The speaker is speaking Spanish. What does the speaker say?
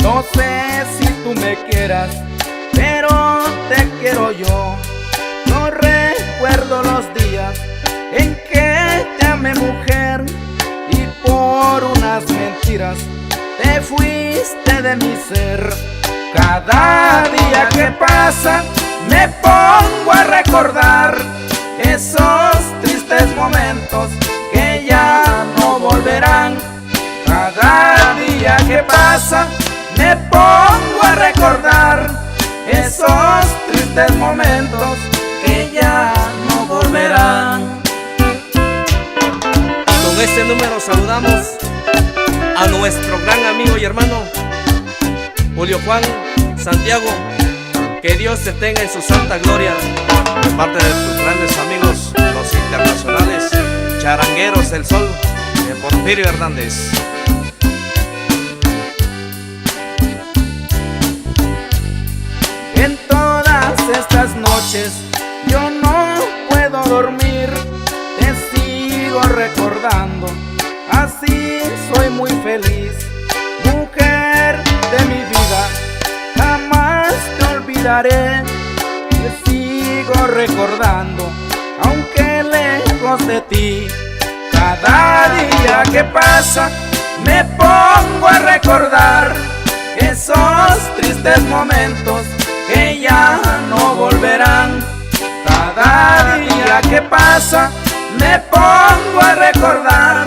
No sé si tú me quieras, pero te quiero yo. No recuerdo los días en que te amé, mujer, y por unas mentiras te fuiste de mi ser. Cada día que pasa me pongo a recordar esos tristes momentos que ya no volverán. Cada día que pasa me pongo a recordar esos tristes momentos que ya no volverán. Con este número saludamos a nuestro gran amigo y hermano Julio Juan Santiago. Que Dios te tenga en su santa gloria, de parte de tus grandes amigos, los internacionales charangueros del sol, de Porfirio Hernández. En todas estas noches yo no puedo dormir, te sigo recordando, así soy muy feliz. Mujer de mi vida, jamás te olvidaré, te sigo recordando, aunque lejos de ti. Cada día que pasa me pongo a recordar esos tristes momentos que ya no volverán. Cada día que pasa me pongo a recordar